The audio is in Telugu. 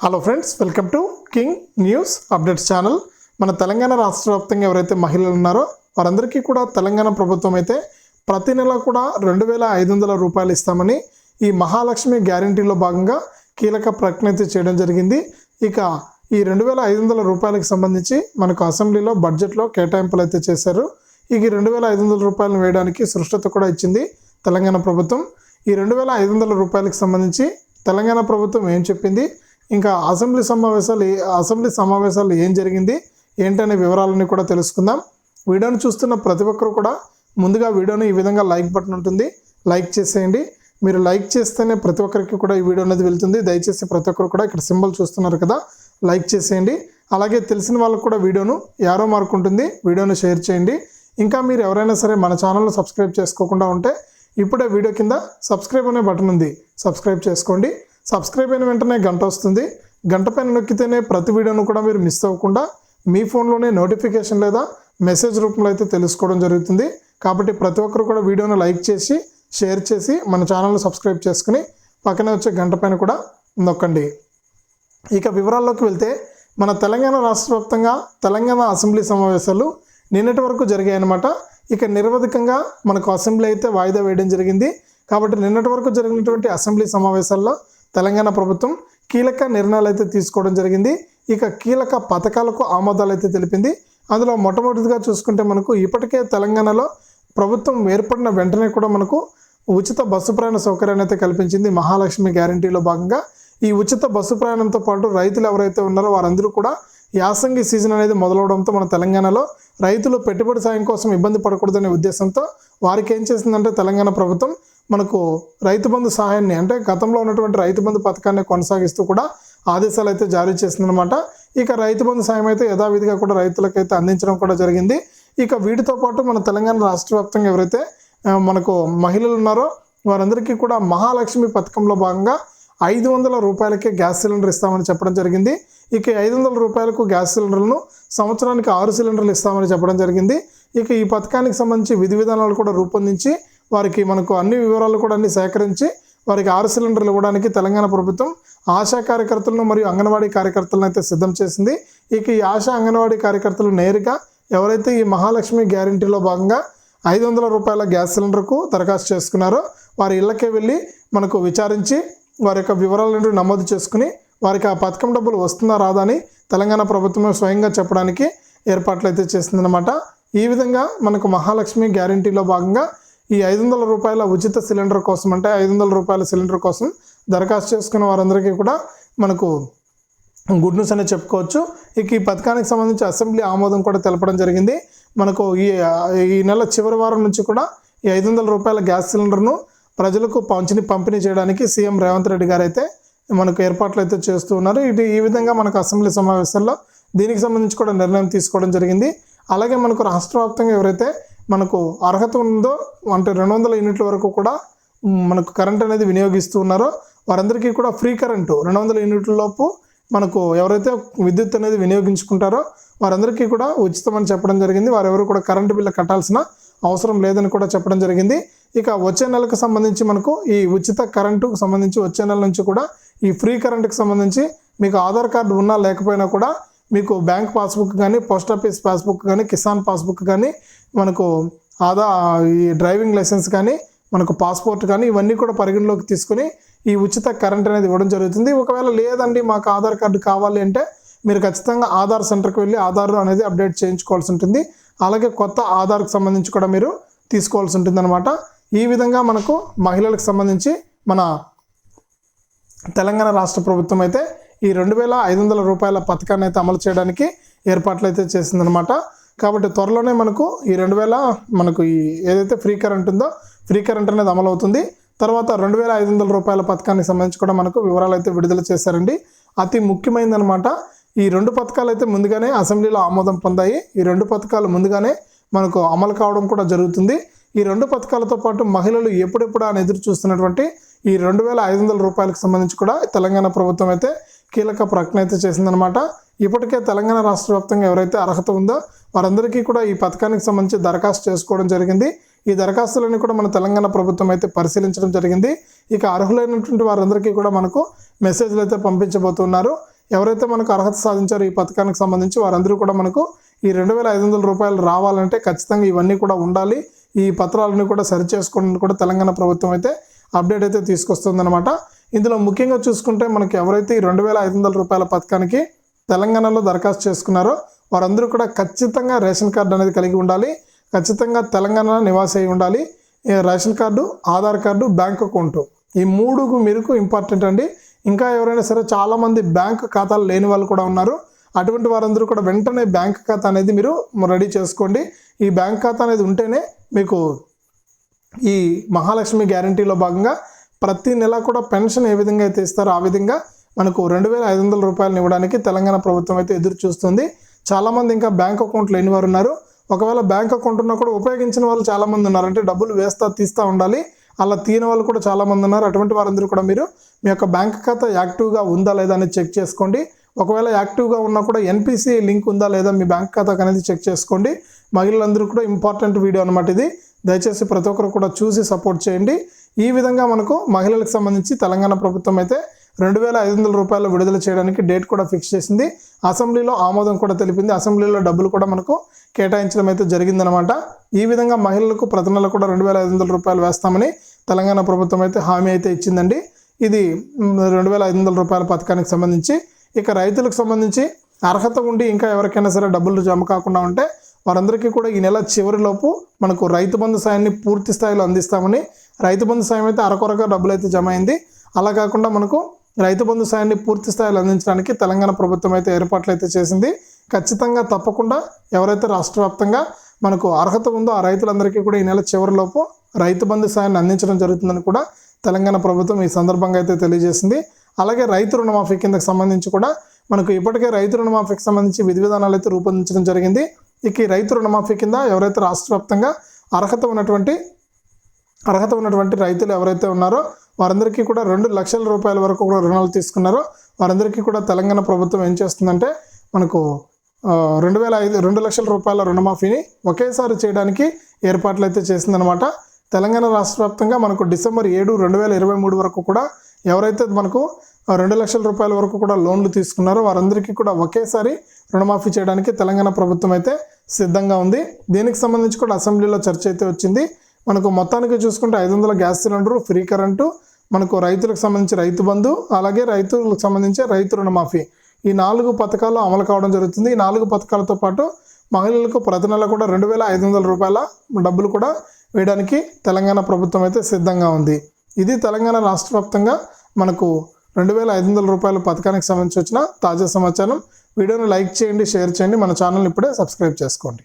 Hello friends, welcome to king news updates channel. మన తెలంగాణ రాష్ట్ర వ్యాప్తంగా ఎవరైతే మహిళలు ఉన్నారో వారందరికీ కూడా తెలంగాణ ప్రభుత్వం అయితే ప్రతి నెల కూడా 2500 రూపాయలు ఇస్తామని ఈ మహాలక్ష్మి గ్యారంటీలో భాగంగా కీలక ప్రకటన అయితే చేయడం జరిగింది. ఇక ఈ 2500 రూపాయలకు సంబంధించి మనకు అసెంబ్లీలో బడ్జెట్లో కేటాయింపులు అయితే చేశారు. ఈ 2500 రూపాయలను వేయడానికి స్పష్టత కూడా ఇచ్చింది తెలంగాణ ప్రభుత్వం. ఈ 2500 రూపాయలకు సంబంధించి తెలంగాణ ప్రభుత్వం ఏం చెప్పింది, ఇంకా అసెంబ్లీ సమావేశాలు ఏం జరిగింది ఏంటనే వివరాలని కూడా తెలుసుకుందాం. వీడియోని చూస్తున్న ప్రతి ఒక్కరు కూడా ముందుగా వీడియోని ఈ విధంగా లైక్ బటన్ ఉంటుంది, లైక్ చేసేయండి. మీరు లైక్ చేస్తేనే ప్రతి ఒక్కరికి కూడా ఈ వీడియో అనేది వెళ్తుంది. దయచేసి ప్రతి ఒక్కరు కూడా ఇక్కడ సింబల్ చూస్తున్నారు కదా, లైక్ చేసేయండి. అలాగే తెలిసిన వాళ్ళకు కూడా వీడియోను యారో మార్క్ ఉంటుంది, వీడియోను షేర్ చేయండి. ఇంకా మీరు ఎవరైనా సరే మన ఛానల్ను సబ్స్క్రైబ్ చేసుకోకుండా ఉంటే ఇప్పుడే వీడియో కింద సబ్స్క్రైబ్ అనే బటన్ ఉంది, సబ్స్క్రైబ్ చేసుకోండి. సబ్స్క్రైబ్ అయిన వెంటనే గంట వస్తుంది, గంట పైన నొక్కితేనే ప్రతి వీడియోను కూడా మీరు మిస్ అవ్వకుండా మీ ఫోన్లోనే నోటిఫికేషన్ లేదా మెసేజ్ రూపంలో అయితే తెలుసుకోవడం జరుగుతుంది. కాబట్టి ప్రతి ఒక్కరు కూడా వీడియోను లైక్ చేసి షేర్ చేసి మన ఛానల్ను సబ్స్క్రైబ్ చేసుకుని పక్కనే వచ్చే గంట పైన కూడా నొక్కండి. ఇక వివరాల్లోకి వెళ్తే మన తెలంగాణ రాష్ట్ర వ్యాప్తంగా తెలంగాణ అసెంబ్లీ సమావేశాలు నిన్నటి వరకు జరిగాయన్నమాట. ఇక నిరవధికంగా మనకు అసెంబ్లీ అయితే వాయిదా వేయడం జరిగింది. కాబట్టి నిన్నటి వరకు జరిగినటువంటి అసెంబ్లీ సమావేశాల్లో తెలంగాణ ప్రభుత్వం కీలక నిర్ణయాలు అయితే తీసుకోవడం జరిగింది. ఇక కీలక పథకాలకు ఆమోదాలు అయితే తెలిపింది. అందులో మొట్టమొదటిగా చూసుకుంటే మనకు ఇప్పటికే తెలంగాణలో ప్రభుత్వం ఏర్పడిన వెంటనే కూడా మనకు ఉచిత బస్సు ప్రయాణ సౌకర్యాన్ని అయితే కల్పించింది మహాలక్ష్మి గ్యారంటీలో భాగంగా. ఈ ఉచిత బస్సు ప్రయాణంతో పాటు రైతులు ఎవరైతే ఉన్నారో వారందరూ కూడా యాసంగి సీజన్ అనేది మొదలవడంతో మన తెలంగాణలో రైతులు పెట్టుబడి సాయం కోసం ఇబ్బంది పడకూడదనే ఉద్దేశంతో వారికి ఏం చేసిందంటే తెలంగాణ ప్రభుత్వం మనకు రైతు బంధు సహాయాన్ని, అంటే గతంలో ఉన్నటువంటి రైతు బంధు పథకాన్ని కొనసాగిస్తూ కూడా ఆదేశాలు అయితే జారీ చేసిందనమాట. ఇక రైతు బంధు సాయం అయితే యథావిధిగా కూడా రైతులకైతే అందించడం కూడా జరిగింది. ఇక వీటితో పాటు మన తెలంగాణ రాష్ట్ర వ్యాప్తంగా ఎవరైతే మనకు మహిళలు ఉన్నారో వారందరికీ కూడా మహాలక్ష్మి పథకంలో భాగంగా 500 రూపాయలకే గ్యాస్ సిలిండర్ ఇస్తామని చెప్పడం జరిగింది. ఇక 500 రూపాయలకు గ్యాస్ సిలిండర్లను సంవత్సరానికి 6 సిలిండర్లు ఇస్తామని చెప్పడం జరిగింది. ఇక ఈ పథకానికి సంబంధించి విధి విధానాలు కూడా రూపొందించి వారికి మనకు అన్ని వివరాలు కూడా అన్ని సేకరించి వారికి 6 సిలిండర్లు ఇవ్వడానికి తెలంగాణ ప్రభుత్వం ఆశా కార్యకర్తలను మరియు అంగన్వాడీ కార్యకర్తలను అయితే సిద్ధం చేసింది. ఇక ఈ ఆశా అంగన్వాడీ కార్యకర్తలు నేరుగా ఎవరైతే ఈ మహాలక్ష్మి గ్యారంటీలో భాగంగా 500 రూపాయల గ్యాస్ సిలిండర్కు దరఖాస్తు చేసుకున్నారో వారి ఇళ్లకే వెళ్ళి మనకు విచారించి వారి యొక్క వివరాలను నమోదు చేసుకుని వారికి ఆ పథకం డబ్బులు వస్తుందా రాదా అని తెలంగాణ ప్రభుత్వమే స్వయంగా చెప్పడానికి ఏర్పాట్లు అయితే చేసిందనమాట. ఈ విధంగా మనకు మహాలక్ష్మి గ్యారంటీలో భాగంగా ఈ 500 రూపాయల ఉచిత సిలిండర్ కోసం, అంటే 500 రూపాయల సిలిండర్ కోసం దరఖాస్తు చేసుకున్న వారందరికీ కూడా మనకు గుడ్ న్యూస్ అనే చెప్పుకోవచ్చు. ఇక ఈ పథకానికి సంబంధించి అసెంబ్లీ ఆమోదం కూడా తెలపడం జరిగింది. మనకు ఈ నెల చివరి వారం నుంచి కూడా ఈ 500 రూపాయల గ్యాస్ సిలిండర్ను ప్రజలకు పంపిణీ చేయడానికి సీఎం రేవంత్ రెడ్డి గారు అయితే మనకు ఏర్పాట్లు అయితే చేస్తూ ఉన్నారు. ఈ విధంగా మనకు అసెంబ్లీ సమావేశాల్లో దీనికి సంబంధించి కూడా నిర్ణయం తీసుకోవడం జరిగింది. అలాగే మనకు రాష్ట్ర వ్యాప్తంగా ఎవరైతే మనకు అర్హత ఉందో, అంటే 200 యూనిట్ల వరకు కూడా మనకు కరెంట్ అనేది వినియోగిస్తూ ఉన్నారో వారందరికీ కూడా ఫ్రీ కరెంటు 200 యూనిట్ల లోపు మనకు ఎవరైతే విద్యుత్ అనేది వినియోగించుకుంటారో వారందరికీ కూడా ఉచితమని చెప్పడం జరిగింది. వారెవరు కూడా కరెంటు బిల్లు కట్టాల్సిన అవసరం లేదని కూడా చెప్పడం జరిగింది. ఇక వచ్చే నెలకు సంబంధించి మనకు ఈ ఉచిత కరెంటుకు సంబంధించి వచ్చే నెల నుంచి కూడా ఈ ఫ్రీ కరెంటుకు సంబంధించి మీకు ఆధార్ కార్డు ఉన్నా లేకపోయినా కూడా మీకు బ్యాంక్ పాస్బుక్ కానీ, పోస్ట్ ఆఫీస్ పాస్బుక్ కానీ, కిసాన్ పాస్బుక్ కానీ, మనకు ఈ డ్రైవింగ్ లైసెన్స్ కానీ, మనకు పాస్పోర్ట్ కానీ ఇవన్నీ కూడా పరిగణలోకి తీసుకుని ఈ ఉచిత కరెంట్ అనేది ఇవ్వడం జరుగుతుంది. ఒకవేళ లేదండి మాకు ఆధార్ కార్డు కావాలి అంటే మీరు ఖచ్చితంగా ఆధార్ సెంటర్కి వెళ్ళి ఆధార్ అనేది అప్డేట్ చేయించుకోవాల్సి ఉంటుంది. అలాగే కొత్త ఆధార్కి సంబంధించి కూడా మీరు తీసుకోవాల్సి ఉంటుంది అనమాట. ఈ విధంగా మనకు మహిళలకు సంబంధించి మన తెలంగాణ రాష్ట్ర ప్రభుత్వం అయితే ఈ 2500 రూపాయల పథకాన్ని అయితే అమలు చేయడానికి ఏర్పాట్లు అయితే చేసిందనమాట. కాబట్టి త్వరలోనే మనకు ఈ 2000 మనకు ఈ ఏదైతే ఫ్రీ కరెంట్ ఉందో ఫ్రీ కరెంట్ అనేది అమలు అవుతుంది. తర్వాత 2500 రూపాయల పథకానికి సంబంధించి కూడా మనకు వివరాలు అయితే విడుదల చేశారండి. అతి ముఖ్యమైనదనమాట. ఈ 2 పథకాలు అయితే ముందుగానే అసెంబ్లీలో ఆమోదం పొందాయి. ఈ 2 పథకాలు ముందుగానే మనకు అమలు కావడం కూడా జరుగుతుంది. ఈ 2 పథకాలతో పాటు మహిళలు ఎప్పుడెప్పుడు అని ఎదురు చూస్తున్నటువంటి ఈ 2500 రూపాయలకు సంబంధించి కూడా తెలంగాణ ప్రభుత్వం అయితే కీలక ప్రకటన అయితే చేసిందనమాట. ఇప్పటికే తెలంగాణ రాష్ట్ర వ్యాప్తంగా ఎవరైతే అర్హత ఉందో వారందరికీ కూడా ఈ పథకానికి సంబంధించి దరఖాస్తు చేసుకోవడం జరిగింది. ఈ దరఖాస్తులన్నీ కూడా మన తెలంగాణ ప్రభుత్వం అయితే పరిశీలించడం జరిగింది. ఇక అర్హులైనటువంటి వారందరికీ కూడా మనకు మెసేజ్లు అయితే పంపించబోతున్నారు. ఎవరైతే మనకు అర్హత సాధించారో ఈ పథకానికి సంబంధించి వారందరూ కూడా మనకు ఈ 2,500 రూపాయలు రావాలంటే ఖచ్చితంగా ఇవన్నీ కూడా ఉండాలి. ఈ పత్రాలన్నీ కూడా సరి చేసుకోవడానికి కూడా తెలంగాణ ప్రభుత్వం అయితే అప్డేట్ అయితే తీసుకొస్తుందన్నమాట. ఇందులో ముఖ్యంగా చూసుకుంటే మనకి ఎవరైతే ఈ 2,500 రూపాయల పథకానికి తెలంగాణలో దరఖాస్తు చేసుకున్నారో వారందరూ కూడా ఖచ్చితంగా రేషన్ కార్డు అనేది కలిగి ఉండాలి. ఖచ్చితంగా తెలంగాణ నివాసి అయి ఉండాలి. Ration card, Aadhaar card, bank account ఈ 3 మీకు ఇంపార్టెంట్ అండి. ఇంకా ఎవరైనా సరే చాలామంది బ్యాంక్ ఖాతాలు లేని వాళ్ళు కూడా ఉన్నారు. అటువంటి వారందరూ కూడా వెంటనే బ్యాంక్ ఖాతా అనేది మీరు రెడీ చేసుకోండి. ఈ బ్యాంక్ ఖాతా అనేది ఉంటేనే మీకు ఈ మహాలక్ష్మి గ్యారంటీలో భాగంగా ప్రతి నెల కూడా పెన్షన్ ఏ విధంగా అయితే ఇస్తారో ఆ విధంగా మనకు 2,500 రూపాయలను ఇవ్వడానికి తెలంగాణ ప్రభుత్వం అయితే ఎదురు చూస్తుంది. చాలామంది ఇంకా బ్యాంక్ అకౌంట్ లేని వారు ఉన్నారు. ఒకవేళ బ్యాంక్ అకౌంట్ ఉన్నా కూడా ఉపయోగించిన వాళ్ళు చాలామంది ఉన్నారు. అంటే డబ్బులు తీస్తూ ఉండాలి, అలా తీయని వాళ్ళు కూడా చాలామంది ఉన్నారు. అటువంటి వారందరూ కూడా మీరు మీ యొక్క బ్యాంక్ ఖాతా యాక్టివ్గా ఉందా లేదా అనేది చెక్ చేసుకోండి. ఒకవేళ యాక్టివ్గా ఉన్నా కూడా ఎన్పిసి లింక్ ఉందా లేదా మీ బ్యాంక్ ఖాతాకు అనేది చెక్ చేసుకోండి. మహిళలందరూ కూడా ఇంపార్టెంట్ వీడియో అనమాట ఇది. దయచేసి ప్రతి ఒక్కరు కూడా చూసి సపోర్ట్ చేయండి. ఈ విధంగా మనకు మహిళలకు సంబంధించి తెలంగాణ ప్రభుత్వం అయితే 2,500 రూపాయలు విడుదల చేయడానికి డేట్ కూడా ఫిక్స్ చేసింది. అసెంబ్లీలో ఆమోదం కూడా తెలిపింది. అసెంబ్లీలో డబ్బులు కూడా మనకు కేటాయించడం అయితే జరిగిందనమాట. ఈ విధంగా మహిళలకు ప్రతి నెల కూడా 2,500 రూపాయలు వేస్తామని తెలంగాణ ప్రభుత్వం అయితే హామీ అయితే ఇచ్చిందండి. ఇది 2,500 రూపాయల పథకానికి సంబంధించి. ఇక రైతులకు సంబంధించి అర్హత ఉండి ఇంకా ఎవరికైనా సరే డబ్బులు జమ కాకుండా ఉంటే వారందరికీ కూడా ఈ నెల చివరిలోపు మనకు రైతు బంధు సాయాన్ని పూర్తి స్థాయిలో అందిస్తామని. రైతు బంధు సాయం అయితే అరకొరగా డబ్బులు అయితే జమ అయింది. అలా కాకుండా మనకు రైతు బంధు సాయాన్ని పూర్తి స్థాయిలో అందించడానికి తెలంగాణ ప్రభుత్వం అయితే ఏర్పాట్లు అయితే చేసింది. ఖచ్చితంగా తప్పకుండా ఎవరైతే రాష్ట్ర వ్యాప్తంగా మనకు అర్హత ఉందో ఆ రైతులందరికీ కూడా ఈ నెల చివరిలోపు రైతు బంధు సాయాన్ని అందించడం జరుగుతుందని కూడా తెలంగాణ ప్రభుత్వం ఈ సందర్భంగా అయితే తెలియజేసింది. అలాగే రైతు రుణమాఫీ కిందకు సంబంధించి కూడా మనకు ఇప్పటికే రైతు రుణమాఫీకి సంబంధించి విధి విధానాలు అయితే రూపొందించడం జరిగింది. ఇక ఈ రైతు రుణమాఫీ కింద ఎవరైతే రాష్ట్ర వ్యాప్తంగా అర్హత ఉన్నటువంటి రైతులు ఎవరైతే ఉన్నారో వారందరికీ కూడా 2 లక్షల రూపాయల వరకు కూడా రుణాలు తీసుకున్నారో వారందరికీ కూడా తెలంగాణ ప్రభుత్వం ఏం చేస్తుందంటే మనకు 2 లక్షల రూపాయల రుణమాఫీని ఒకేసారి చేయడానికి ఏర్పాట్లు అయితే చేసిందనమాట. తెలంగాణ రాష్ట్ర వ్యాప్తంగా మనకు డిసెంబర్ 7, 2023 వరకు కూడా ఎవరైతే మనకు 2 లక్షల రూపాయల వరకు కూడా లోన్లు తీసుకున్నారో వారందరికీ కూడా ఒకేసారి రుణమాఫీ చేయడానికి తెలంగాణ ప్రభుత్వం అయితే సిద్ధంగా ఉంది. దీనికి సంబంధించి కూడా అసెంబ్లీలో చర్చ అయితే వచ్చింది. మనకు మొత్తానికి చూసుకుంటే 500 గ్యాస్ సిలిండరు, ఫ్రీ కరెంటు, మనకు రైతులకు సంబంధించి రైతు బంధు, అలాగే రైతులకు సంబంధించి రైతు రుణమాఫీ ఈ 4 పథకాలు అమలు కావడం జరుగుతుంది. ఈ 4 పథకాలతో పాటు మహిళలకు ప్రతి నెల కూడా 2,500 రూపాయల డబ్బులు కూడా వేయడానికి తెలంగాణ ప్రభుత్వం అయితే సిద్ధంగా ఉంది. ఇది తెలంగాణ రాష్ట్ర వ్యాప్తంగా మనకు 2,500 రూపాయల పథకానికి సంబంధించి వచ్చిన తాజా సమాచారం. వీడియోని లైక్ చేయండి, షేర్ చేయండి, మన ఛానల్ ఇప్పుడే సబ్స్క్రైబ్ చేసుకోండి.